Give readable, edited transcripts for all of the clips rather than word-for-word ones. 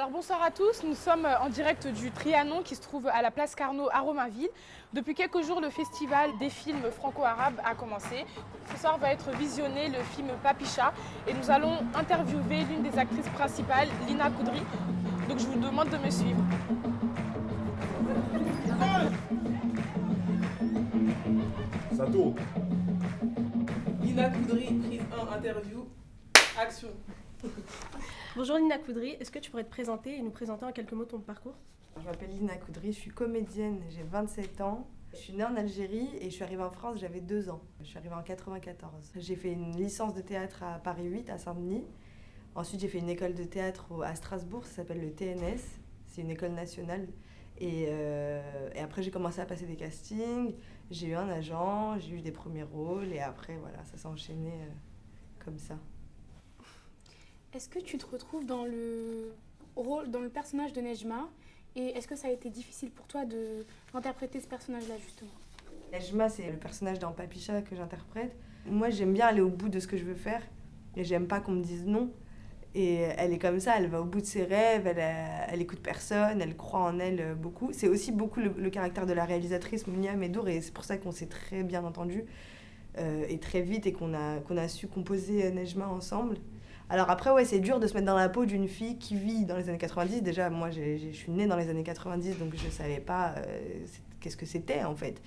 Alors bonsoir à tous, nous sommes en direct du Trianon qui se trouve à la place Carnot à Romainville. Depuis quelques jours, le festival des films franco-arabes a commencé. Ce soir va être visionné le film Papicha et nous allons interviewer l'une des actrices principales, Lina Koudry. Donc je vous demande de me suivre. Ça tourne. Lina Koudry, prise 1, interview, action. Bonjour Lina Koudry, est-ce que tu pourrais te présenter et nous présenter en quelques mots ton parcours ? Je m'appelle Lina Koudry, je suis comédienne, j'ai 27 ans. Je suis née en Algérie et je suis arrivée en France, j'avais 2 ans. Je suis arrivée en 94. J'ai fait une licence de théâtre à Paris 8, à Saint-Denis. Ensuite, j'ai fait une école de théâtre à Strasbourg, ça s'appelle le TNS. C'est une école nationale. Et après, j'ai commencé à passer des castings. J'ai eu un agent, j'ai eu des premiers rôles. Et après, voilà, ça s'est enchaîné comme ça. Est-ce que tu te retrouves dans le personnage de Nejma ? Et est-ce que ça a été difficile pour toi d'interpréter ce personnage-là, justement ? Nejma, c'est le personnage dans Papicha que j'interprète. Moi, j'aime bien aller au bout de ce que je veux faire. Et j'aime pas qu'on me dise non. Et elle est comme ça, elle va au bout de ses rêves, elle écoute personne, elle croit en elle beaucoup. C'est aussi beaucoup le caractère de la réalisatrice, Mounia Medour, et c'est pour ça qu'on s'est très bien entendu et très vite, et qu'on a su composer Nejma ensemble. Alors après, ouais, c'est dur de se mettre dans la peau d'une fille qui vit dans les années 90. Déjà, moi, je suis née dans les années 90, donc je savais pas qu'est-ce que c'était, en fait.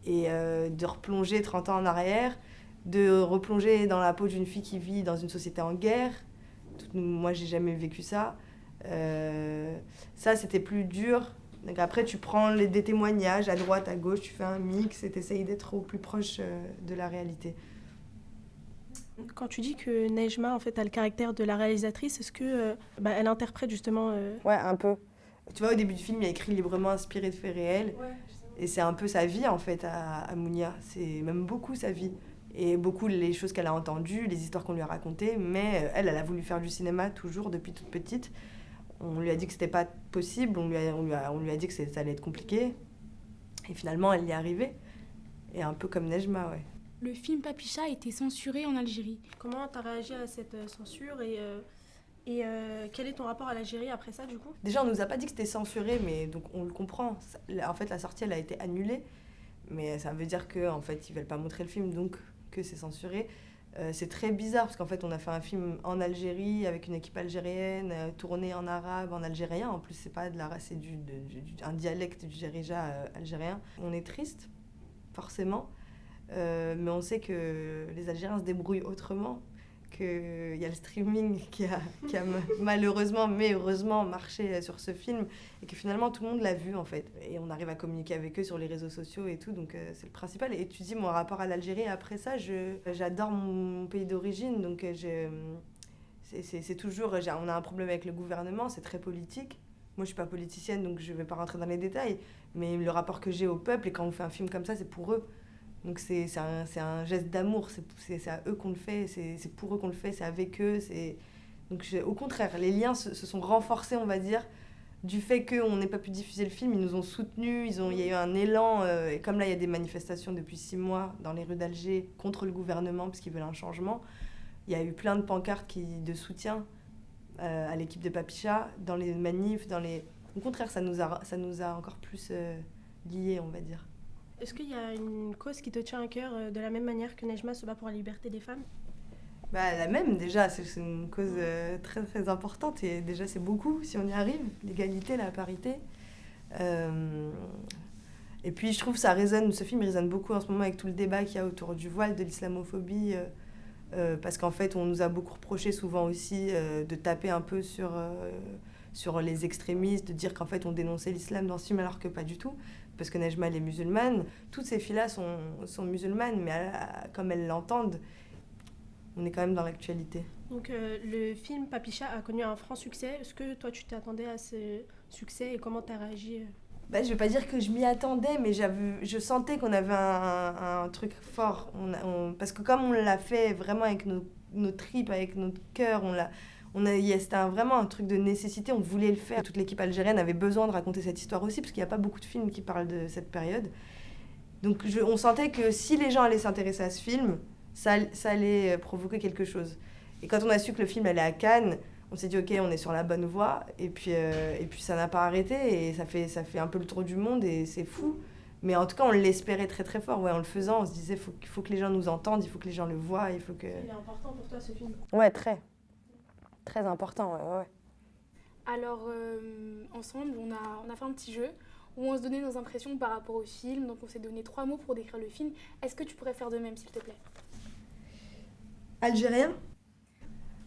Et de replonger 30 ans en arrière, de replonger dans la peau d'une fille qui vit dans une société en guerre. Moi, j'ai jamais vécu ça. Ça, c'était plus dur. Donc après, tu prends des témoignages à droite, à gauche, tu fais un mix et tu essayes d'être au plus proche de la réalité. Quand tu dis que Nejma en fait, a le caractère de la réalisatrice, est-ce que elle interprète justement Ouais, un peu. Tu vois, au début du film, il y a écrit librement inspiré de faits réels. Ouais, et c'est un peu sa vie, en fait, à Mounia. C'est même beaucoup sa vie. Et beaucoup les choses qu'elle a entendues, les histoires qu'on lui a racontées. Mais elle a voulu faire du cinéma toujours depuis toute petite. On lui a dit que c'était pas possible, on lui a dit que ça allait être compliqué. Et finalement, elle y est arrivée. Et un peu comme Nejma, ouais. Le film Papicha a été censuré en Algérie. Comment tu as réagi à cette censure et quel est ton rapport à l'Algérie après ça, du coup ? Déjà, on nous a pas dit que c'était censuré, mais donc on le comprend. En fait, la sortie, elle a été annulée. Mais ça veut dire qu'en fait, ils veulent pas montrer le film, donc que c'est censuré. C'est très bizarre, parce qu'en fait, on a fait un film en Algérie, avec une équipe algérienne, tourné en arabe, en algérien. En plus, c'est pas de la race, c'est un dialecte du Darija algérien. On est triste, forcément. Mais on sait que les Algériens se débrouillent autrement, qu'il y a le streaming qui a malheureusement, mais heureusement, marché sur ce film, et que finalement tout le monde l'a vu en fait. Et on arrive à communiquer avec eux sur les réseaux sociaux et tout, donc c'est le principal. Et tu dis mon rapport à l'Algérie, après ça, j'adore mon pays d'origine, donc c'est toujours, on a un problème avec le gouvernement, c'est très politique. Moi je suis pas politicienne, donc je vais pas rentrer dans les détails, mais le rapport que j'ai au peuple, et quand on fait un film comme ça, c'est pour eux. Donc c'est un geste d'amour, c'est à eux qu'on le fait, c'est pour eux qu'on le fait, c'est avec eux. Donc au contraire, les liens se sont renforcés, on va dire, du fait qu'on n'ait pas pu diffuser le film. Ils nous ont soutenus, il y a eu un élan. Et comme là, il y a des manifestations depuis 6 mois dans les rues d'Alger contre le gouvernement, parce qu'ils veulent un changement, il y a eu plein de pancartes de soutien à l'équipe de Papicha, dans les manifs, Au contraire, ça nous a encore plus liés, on va dire. Est-ce qu'il y a une cause qui te tient à cœur de la même manière que Nejma se bat pour la liberté des femmes ? La même, déjà, c'est une cause très très importante, et déjà c'est beaucoup si on y arrive, l'égalité, la parité. Et puis je trouve que ce film résonne beaucoup en ce moment avec tout le débat qu'il y a autour du voile, de l'islamophobie, parce qu'en fait on nous a beaucoup reproché souvent aussi de taper un peu sur les extrémistes, de dire qu'en fait on dénonçait l'islam dans ce film alors que pas du tout. Parce que Nejma, elle est musulmane. Toutes ces filles-là sont musulmanes, mais comme elles l'entendent, on est quand même dans l'actualité. Donc le film Papicha a connu un franc succès. Est-ce que toi, tu t'attendais à ce succès et comment tu as réagi ? Je ne vais pas dire que je m'y attendais, mais je sentais qu'on avait un truc fort. Parce que comme on l'a fait vraiment avec nos tripes, avec notre cœur, c'était vraiment un truc de nécessité, on voulait le faire. Toute l'équipe algérienne avait besoin de raconter cette histoire aussi, parce qu'il n'y a pas beaucoup de films qui parlent de cette période. Donc on sentait que si les gens allaient s'intéresser à ce film, ça allait provoquer quelque chose. Et quand on a su que le film allait à Cannes, on s'est dit ok, on est sur la bonne voie, et puis ça n'a pas arrêté, et ça fait un peu le tour du monde, et c'est fou. Mais en tout cas, on l'espérait très très fort. Ouais, en le faisant, on se disait il faut que les gens nous entendent, il faut que les gens le voient, il faut que... Il est important pour toi ce film? Ouais, très. Très important, ouais. Alors, ensemble, on a fait un petit jeu où on se donnait nos impressions par rapport au film. Donc, on s'est donné 3 mots pour décrire le film. Est-ce que tu pourrais faire de même, s'il te plaît? Algérien?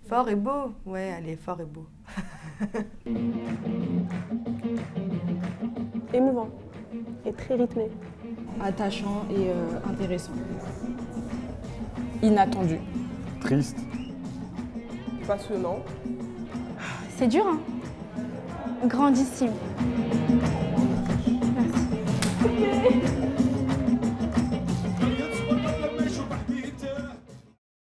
Fort et beau. Ouais, allez, fort et beau. Émouvant et très rythmé. Attachant et intéressant. Inattendu. Triste. Passionnant. C'est dur, hein? Grandissime. Merci.